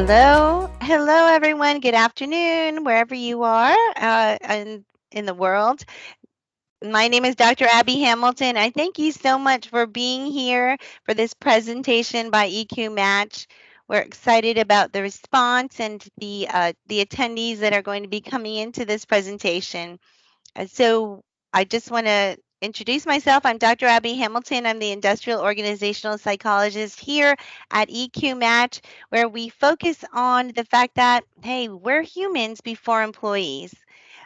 Hello, everyone. Good afternoon, wherever you are in the world. My name is Dr. Abby Hamilton. I thank you so much for being here for this presentation by EQMatch. We're excited about the response and the attendees that are going to be coming into this presentation. So I just want to introduce myself. I'm Dr. Abby Hamilton. I'm the industrial organizational psychologist here at EQMatch, where we focus on the fact that, hey, we're humans before employees.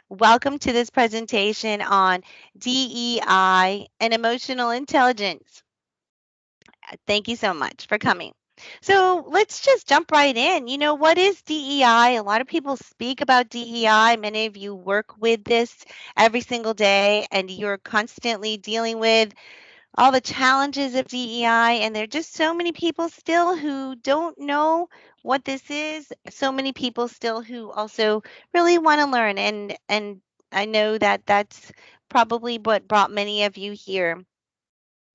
Welcome to this presentation on DEI and emotional intelligence. Thank you so much for coming. So let's just jump right in. What is DEI? A lot of people speak about DEI. Many of you work with this every single day, and you're constantly dealing with all the challenges of DEI. And there are just so many people still who don't know what this is. So many people still who also really want to learn. And I know that that's probably what brought many of you here.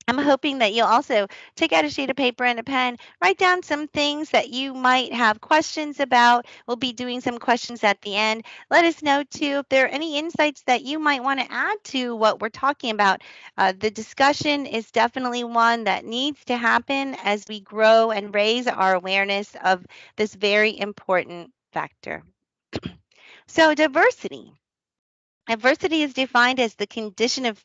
I'm hoping that you'll also take out a sheet of paper and a pen, write down some things that you might have questions about. We'll be doing some questions at the end. Let us know, too, if there are any insights that you might want to add to what we're talking about. The discussion is definitely one that needs to happen as we grow and raise our awareness of this very important factor. So, diversity. Diversity is defined as the condition of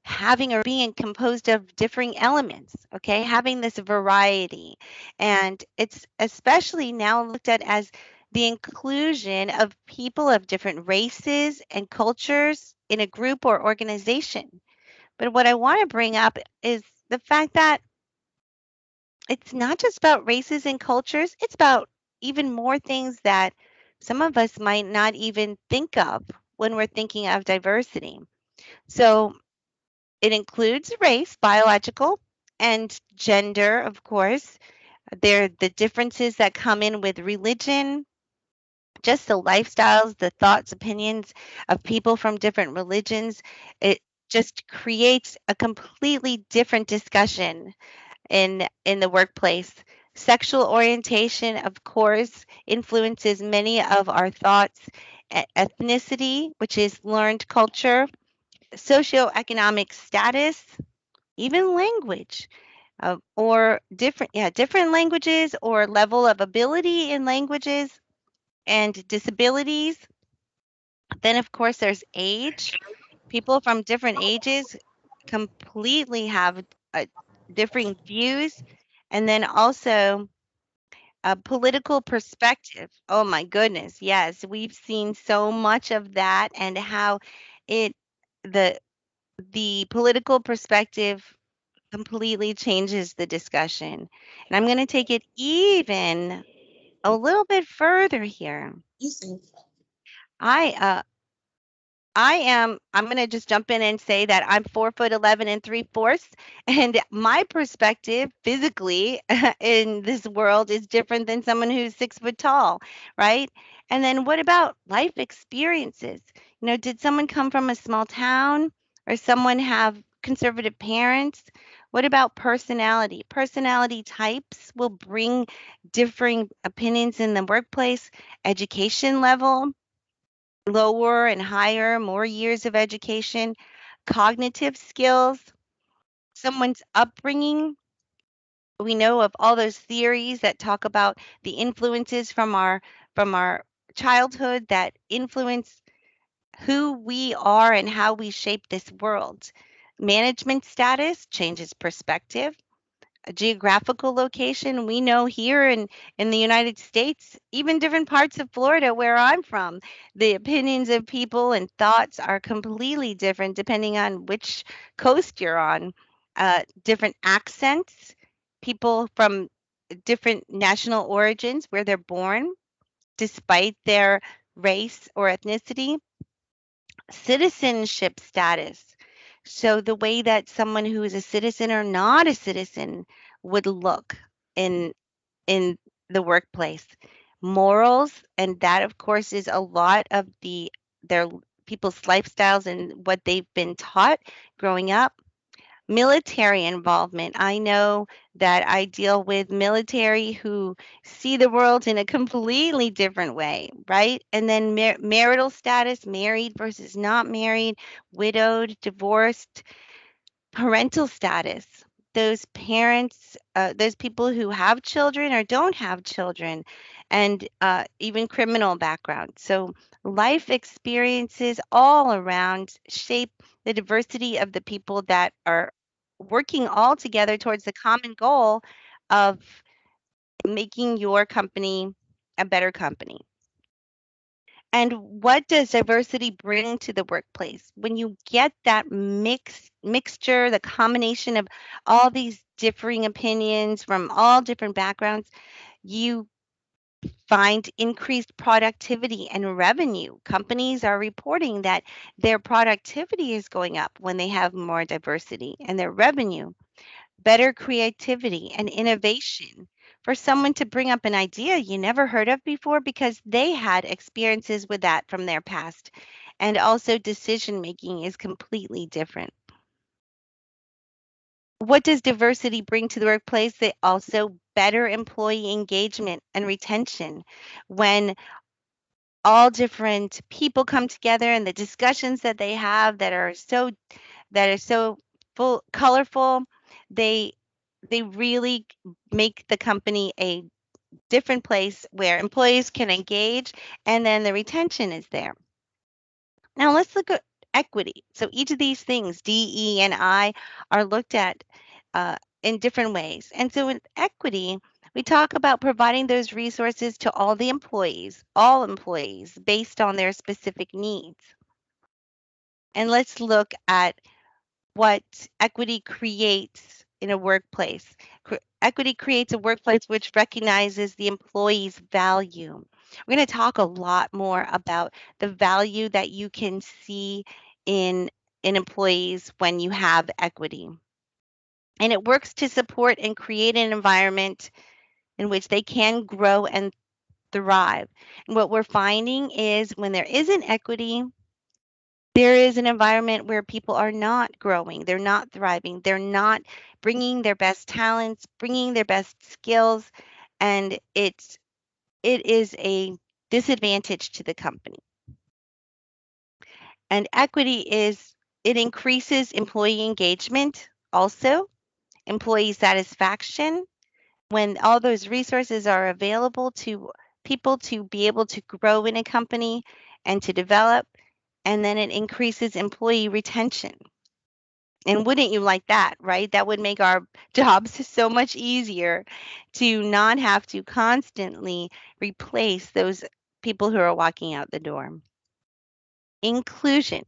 having or being composed of differing elements, okay? Having this variety. And it's especially now looked at as the inclusion of people of different races and cultures in a group or organization. But what I want to bring up is the fact that it's not just about races and cultures, it's about even more things that some of us might not even think of when we're thinking of diversity. So it includes race, biological, and gender, of course. There are the differences that come in with religion, just the lifestyles, the thoughts, opinions of people from different religions. It just creates a completely different discussion in the workplace. Sexual orientation, of course, influences many of our thoughts. Ethnicity, which is learned culture, socioeconomic status, even language, or different languages or level of ability in languages and disabilities. Then, of course, there's age. People from different ages completely have differing views. And then also a political perspective. Oh my goodness. Yes, we've seen so much of that and how it the the political perspective completely changes the discussion. And I'm going to take it even a little bit further here. I I'm going to just jump in and say that I'm 4'11" and 3/4, and my perspective physically in this world is different than someone who's 6 foot tall, right? And then what about life experiences? Did someone come from a small town or someone have conservative parents? What about personality? Personality types will bring differing opinions in the workplace, education level, lower and higher, more years of education, cognitive skills, someone's upbringing. We know of all those theories that talk about the influences from our childhood that influence who we are and how we shape this world. Management status changes perspective. A geographical location. We know here in the United States, even different parts of Florida where I'm from, the opinions of people and thoughts are completely different depending on which coast you're on. Different accents, people from different national origins where they're born, despite their race or ethnicity. Citizenship status. So the way that someone who is a citizen or not a citizen would look in in the workplace. Morals, and that of course is a lot of their people's lifestyles and what they've been taught growing up. Military involvement. I know that I deal with military who see the world in a completely different way, right? And then marital status, married versus not married, widowed, divorced, parental status. Those parents, those people who have children or don't have children, and even criminal background. So, life experiences all around shape the diversity of the people that are working all together towards the common goal of making your company a better company. And what does diversity bring to the workplace? When you get that mixture, the combination of all these differing opinions from all different backgrounds, you find increased productivity and revenue. Companies are reporting that their productivity is going up when they have more diversity, and their revenue, better creativity and innovation, for someone to bring up an idea you never heard of before because they had experiences with that from their past. And also, decision making is completely different. What does diversity bring to the workplace? They also better employee engagement and retention. When all different people come together and the discussions that they have that are so full colorful, they they really make the company a different place where employees can engage, and then the retention is there. Now let's look at equity. So each of these things, D, E, and I, are looked at in different ways. And so with equity, we talk about providing those resources to all employees, based on their specific needs. And let's look at what equity creates in a workplace. Equity creates a workplace which recognizes the employee's value. We're going to talk a lot more about the value that you can see in employees when you have equity. And it works to support and create an environment in which they can grow and thrive. And what we're finding is when there isn't equity, there is an environment where people are not growing, they're not thriving, they're not bringing their best talents, bringing their best skills, and it is a disadvantage to the company. And equity is it increases employee engagement, also employee satisfaction, when all those resources are available to people to be able to grow in a company and to develop, and then it increases employee retention. And wouldn't you like that, right? That would make our jobs so much easier to not have to constantly replace those people who are walking out the door. Inclusion.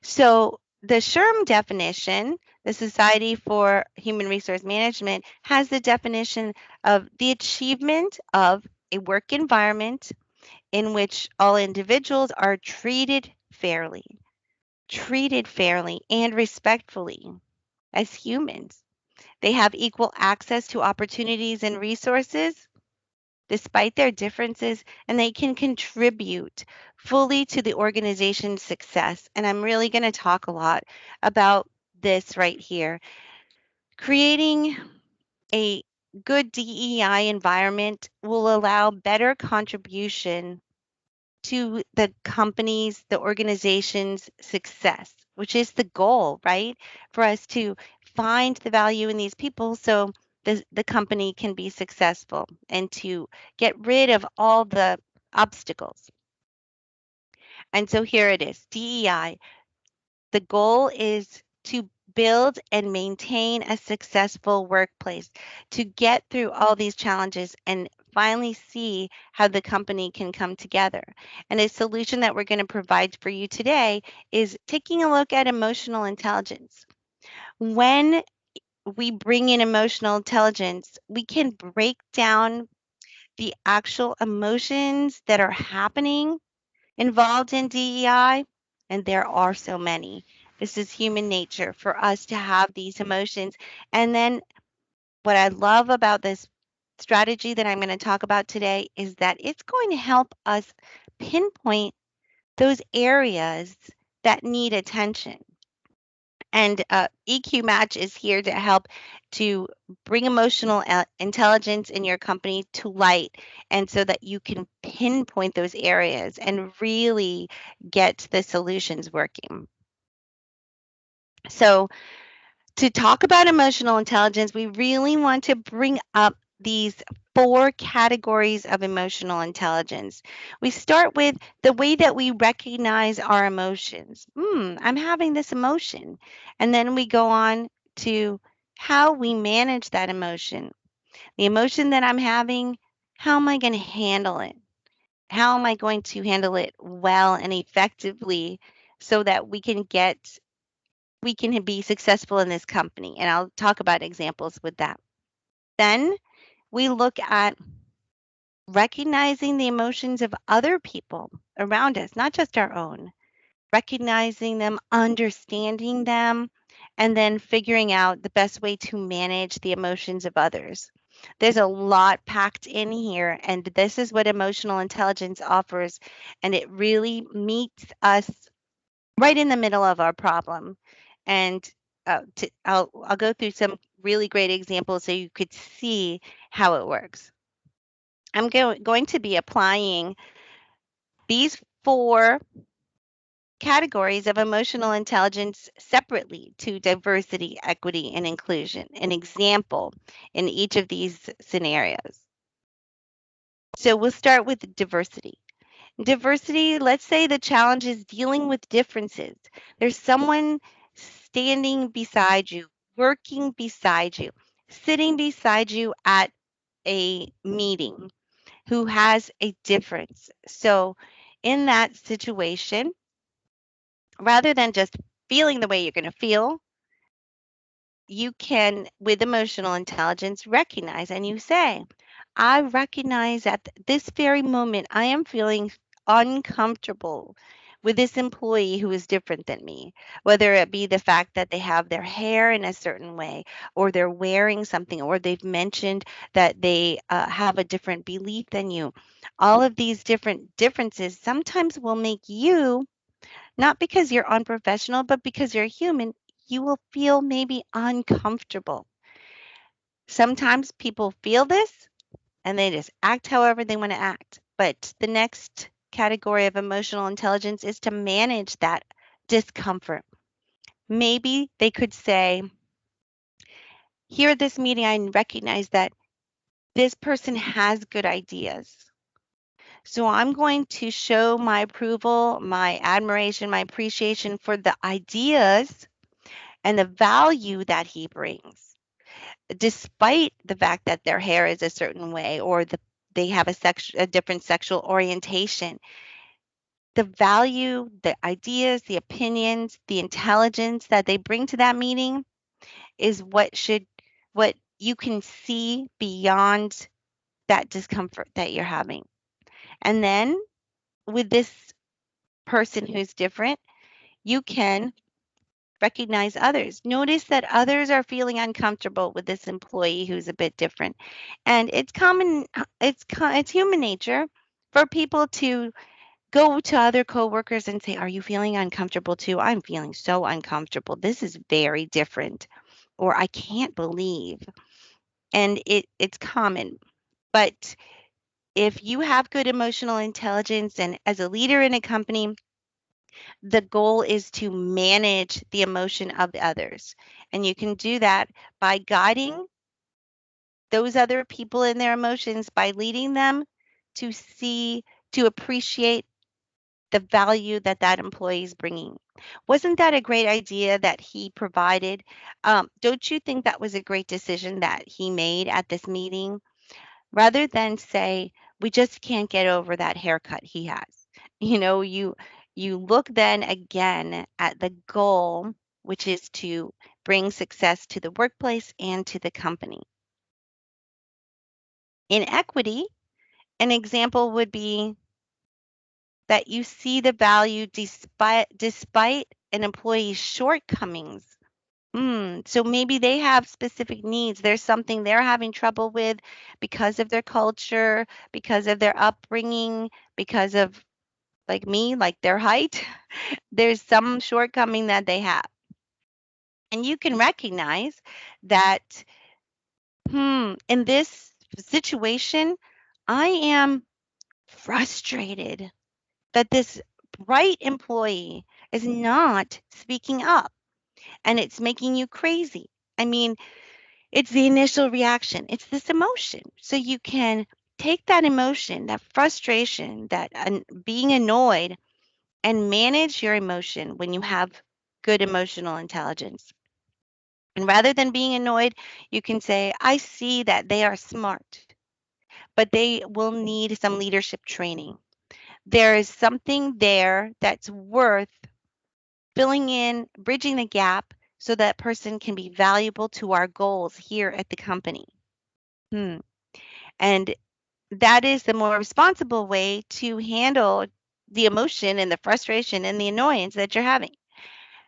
So the SHRM definition, the Society for Human Resource Management, has the definition of the achievement of a work environment in which all individuals are treated fairly and respectfully as humans. They have equal access to opportunities and resources despite their differences, and they can contribute fully to the organization's success. And I'm really going to talk a lot about this right here. Creating a good DEI environment will allow better contribution to the company's, the organization's success, which is the goal, right? For us to find the value in these people so the company can be successful and to get rid of all the obstacles. And so here it is, DEI. The goal is to build and maintain a successful workplace, to get through all these challenges and finally see how the company can come together. And a solution that we're going to provide for you today is taking a look at emotional intelligence. When we bring in emotional intelligence, we can break down the actual emotions that are happening involved in DEI, and there are so many. This is human nature for us to have these emotions. And then what I love about this strategy that I'm going to talk about today is that it's going to help us pinpoint those areas that need attention. And EQMatch is here to help to bring emotional intelligence in your company to light, and so that you can pinpoint those areas and really get the solutions working. So, to talk about emotional intelligence, we really want to bring up these four categories of emotional intelligence. We start with the way that we recognize our emotions. I'm having this emotion. And then we go on to how we manage that emotion. The emotion that I'm having, how am I going to handle it? How am I going to handle it well and effectively so that we can be successful in this company? And I'll talk about examples with that. Then we look at recognizing the emotions of other people around us, not just our own, recognizing them, understanding them, and then figuring out the best way to manage the emotions of others. There's a lot packed in here, and this is what emotional intelligence offers, and it really meets us right in the middle of our problem. And I'll go through some really great examples so you could see how it works. I'm going to be applying these four categories of emotional intelligence separately to diversity, equity, and inclusion, an example in each of these scenarios. So we'll start with diversity. Diversity, let's say the challenge is dealing with differences. There's someone standing beside you, working beside you, sitting beside you at a meeting who has a difference. So, in that situation, rather than just feeling the way you're going to feel, you can, with emotional intelligence, recognize and you say, I recognize at this very moment I am feeling uncomfortable with this employee who is different than me, whether it be the fact that they have their hair in a certain way, or they're wearing something, or they've mentioned that they have a different belief than you. All of these different differences sometimes will make you, not because you're unprofessional, but because you're human, you will feel maybe uncomfortable. Sometimes people feel this and they just act however they want to act. But the next category of emotional intelligence is to manage that discomfort. Maybe they could say, here at this meeting, I recognize that this person has good ideas. So I'm going to show my approval, my admiration, my appreciation for the ideas and the value that he brings, despite the fact that their hair is a certain way, or they have a different sexual orientation. The value, the ideas, the opinions, the intelligence that they bring to that meeting is what you can see beyond that discomfort that you're having. And then with this person who's different, you can recognize others. Notice that others are feeling uncomfortable with this employee who's a bit different. And it's common, it's human nature for people to go to other coworkers and say, "Are you feeling uncomfortable too? I'm feeling so uncomfortable. This is very different." Or "I can't believe." And it's common. But if you have good emotional intelligence and as a leader in a company, the goal is to manage the emotion of the others. And you can do that by guiding those other people in their emotions, by leading them to see, to appreciate the value that that employee is bringing. Wasn't that a great idea that he provided? Don't you think that was a great decision that he made at this meeting? Rather than say, we just can't get over that haircut he has. You know, you look then again at the goal, which is to bring success to the workplace and to the company. In equity, an example would be that you see the value despite an employee's shortcomings. So maybe they have specific needs. There's something they're having trouble with because of their culture, because of their upbringing, because of, like me, like their height. There's some shortcoming that they have. And you can recognize that, in this situation, I am frustrated that this bright employee is not speaking up and it's making you crazy. I mean, it's the initial reaction, it's this emotion. So you can take that emotion, that frustration, that being annoyed, and manage your emotion when you have good emotional intelligence. And rather than being annoyed, you can say, I see that they are smart, but they will need some leadership training. There is something there that's worth filling in, bridging the gap so that person can be valuable to our goals here at the company. Hmm. And that is the more responsible way to handle the emotion and the frustration and the annoyance that you're having.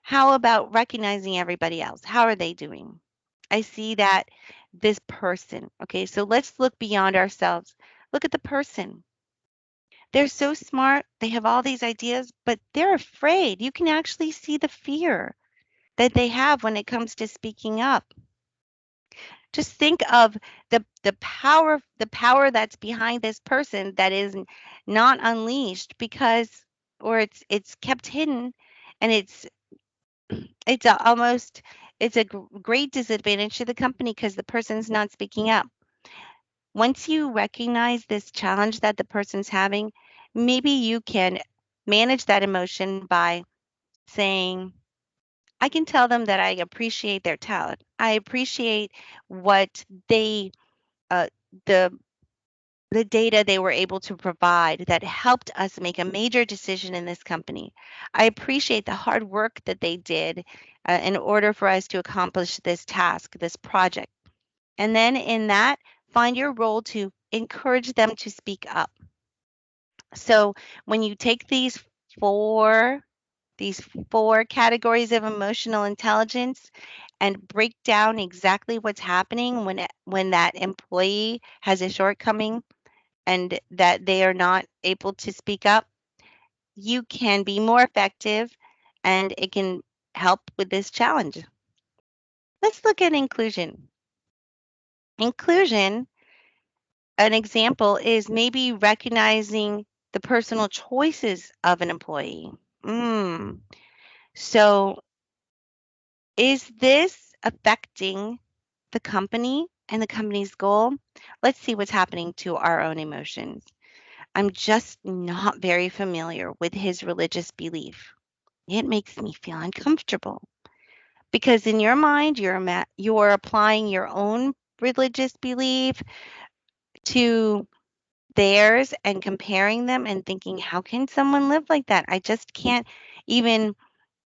How about recognizing everybody else? How are they doing? I see that this person, okay, so let's look beyond ourselves. Look at the person. They're so smart. They have all these ideas, but they're afraid. You can actually see the fear that they have when it comes to speaking up. Just think of the power that's behind this person that is not unleashed because, or it's kept hidden, and almost, it's a great disadvantage to the company because the person's not speaking up. Once you recognize this challenge that the person's having, maybe you can manage that emotion by saying, I can tell them that I appreciate their talent. I appreciate what they, uh, the the data they were able to provide that helped us make a major decision in this company. I appreciate the hard work that they did in order for us to accomplish this task, this project. And then in that, find your role to encourage them to speak up. So when you take four these four categories of emotional intelligence and break down exactly what's happening when that employee has a shortcoming and that they are not able to speak up, you can be more effective and it can help with this challenge. Let's look at inclusion. Inclusion, an example is maybe recognizing the personal choices of an employee. Mm. So, is this affecting the company and the company's goal? Let's see what's happening to our own emotions. I'm just not very familiar with his religious belief. It makes me feel uncomfortable because in your mind, you're applying your own religious belief to theirs and comparing them and thinking, how can someone live like that? I just can't even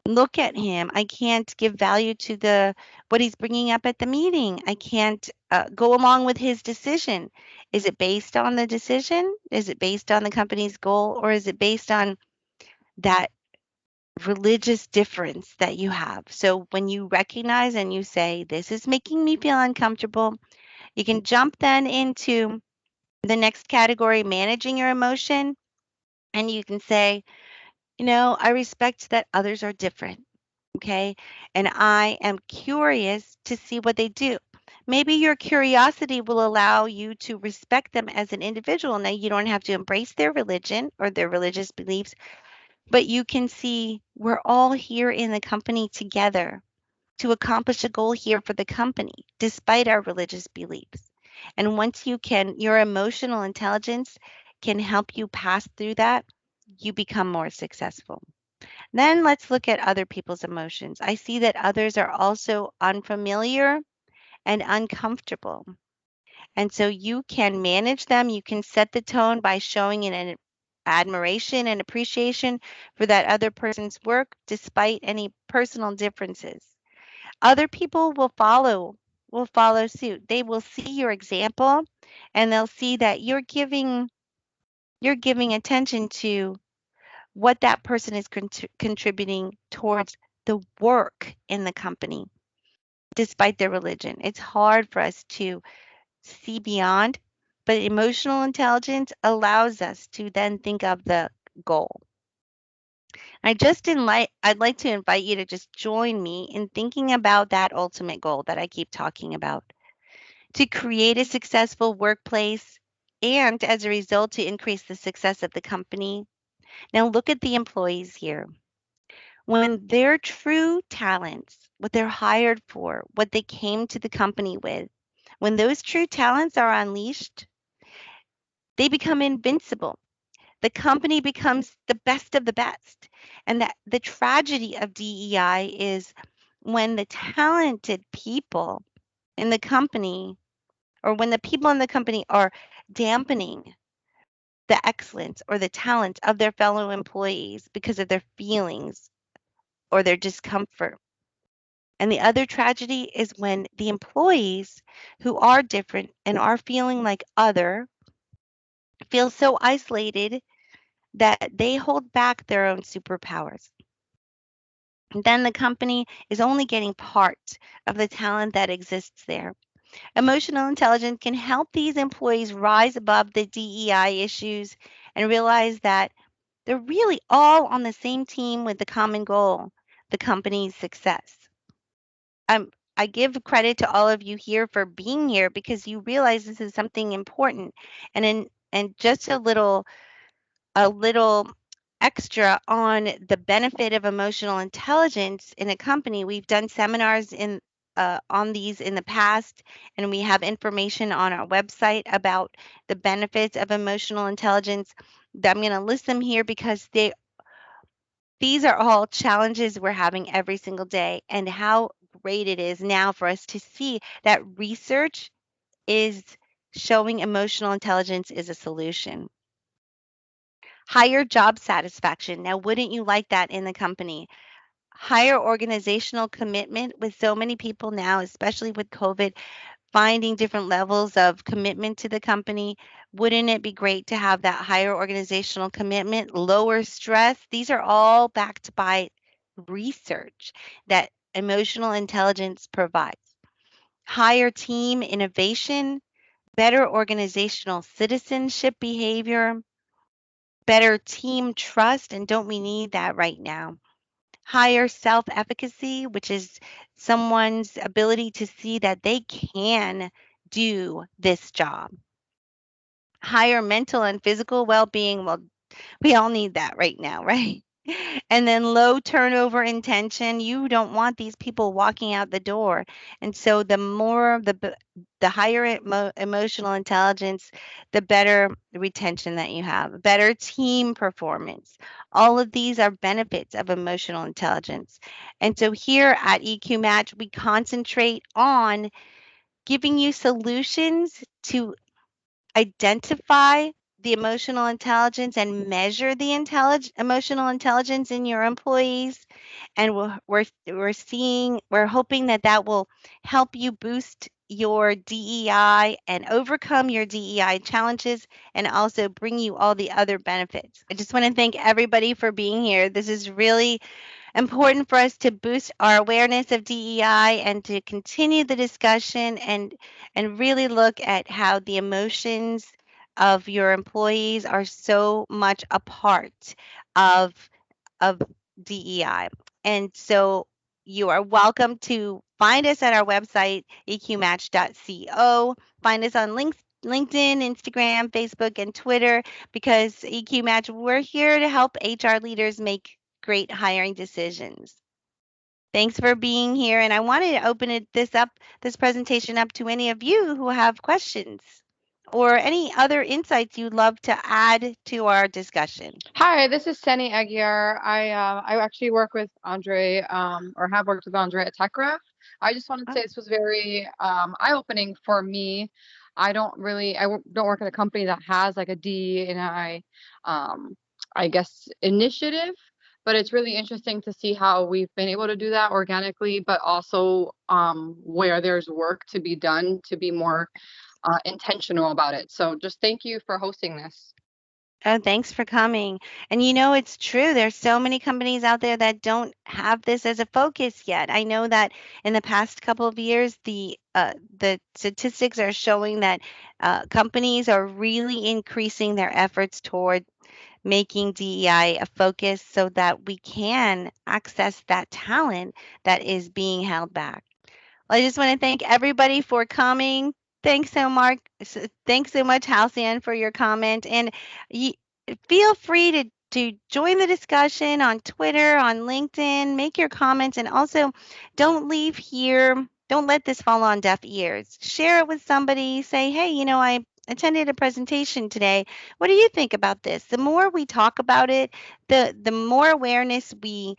look at him. I can't give value to the what he's bringing up at the meeting. I can't go along with his decision. Is it based on the decision? Is it based on the company's goal, or is it based on that religious difference that you have? So when you recognize and you say, this is making me feel uncomfortable, you can jump then into the next category, managing your emotion. And you can say, I respect that others are different. Okay. And I am curious to see what they do. Maybe your curiosity will allow you to respect them as an individual. Now, you don't have to embrace their religion or their religious beliefs, but you can see we're all here in the company together to accomplish a goal here for the company, despite our religious beliefs. And once your emotional intelligence can help you pass through that, you become more successful. Then let's look at other people's emotions. I see that others are also unfamiliar and uncomfortable. And so you can manage them. You can set the tone by showing an admiration and appreciation for that other person's work despite any personal differences. Other people will follow suit. They will see your example and they'll see that you're giving attention to what that person is contributing towards the work in the company despite their religion. It's hard for us to see beyond, but emotional intelligence allows us to then think of the goal. I'd like to invite you to just join me in thinking about that ultimate goal that I keep talking about, to create a successful workplace and as a result to increase the success of the company. Now look at the employees here. When their true talents, what they're hired for, what they came to the company with, when those true talents are unleashed, they become invincible. The company becomes the best of the best. And that the tragedy of DEI is when the talented people in the company, or when the people in the company are dampening the excellence or the talent of their fellow employees because of their feelings or their discomfort. And the other tragedy is when the employees who are different and are feeling like other feel so isolated that they hold back their own superpowers. And then the company is only getting part of the talent that exists there. Emotional intelligence can help these employees rise above the DEI issues and realize that they're really all on the same team with the common goal, the company's success. I give credit to all of you here for being here because you realize this is something important. And just a little extra on the benefit of emotional intelligence in a company. We've done seminars on these in the past, and we have information on our website about the benefits of emotional intelligence. I'm going to list them here because these are all challenges we're having every single day, and how great it is now for us to see that research is showing emotional intelligence is a solution. Higher job satisfaction. Now, wouldn't you like that in the company? Higher organizational commitment with so many people now, especially with COVID, finding different levels of commitment to the company. Wouldn't it be great to have that higher organizational commitment, lower stress? These are all backed by research that emotional intelligence provides. Higher team innovation, better organizational citizenship behavior, better team trust, and don't we need that right now? Higher self efficacy, which is someone's ability to see that they can do this job. Higher mental and physical well being. Well, we all need that right now, right? And then low turnover intention. You don't want these people walking out the door. And so the higher emotional intelligence, the better retention that you have, better team performance. All of these are benefits of emotional intelligence. And so here at EQMatch, we concentrate on giving you solutions to identify the emotional intelligence and measure the emotional intelligence in your employees, and we're hoping that that will help you boost your DEI and overcome your DEI challenges and also bring you all the other benefits. I just want to thank everybody for being here. This is really important for us to boost our awareness of DEI and to continue the discussion and really look at how the emotions of your employees are so much a part of of DEI. And so you are welcome to find us at our website, eqmatch.co. Find us on LinkedIn, Instagram, Facebook, and Twitter because EQMatch, we're here to help HR leaders make great hiring decisions. Thanks for being here. And I wanted to open this presentation up to any of you who have questions or any other insights you'd love to add to our discussion. Hi, this is Seni Aguiar. I actually work with Andre, or have worked with Andre at TechRef. I just wanted to say this was very eye-opening for me. Don't work at a company that has like a D&I, I guess, initiative, but it's really interesting to see how we've been able to do that organically, but also where there's work to be done to be more intentional about it. So just thank you for hosting this. Oh, thanks for coming. And it's true. There's so many companies out there that don't have this as a focus yet. I know that in the past couple of years, the statistics are showing that companies are really increasing their efforts toward making DEI a focus so that we can access that talent that is being held back. Well, I just want to thank everybody for coming. Thanks so Mark. Thanks so much, Halcyon, for your comment. And you, feel free to join the discussion on Twitter, on LinkedIn. Make your comments, and also don't leave here. Don't let this fall on deaf ears. Share it with somebody. Say, hey, I attended a presentation today. What do you think about this? The more we talk about it, the more awareness we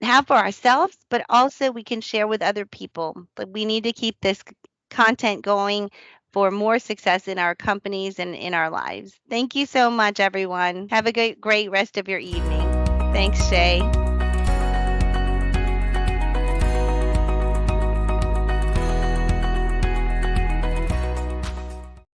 have for ourselves, but also we can share with other people. But we need to keep this content going for more success in our companies and in our lives. Thank you so much, everyone. Have a great rest of your evening. Thanks, Shay.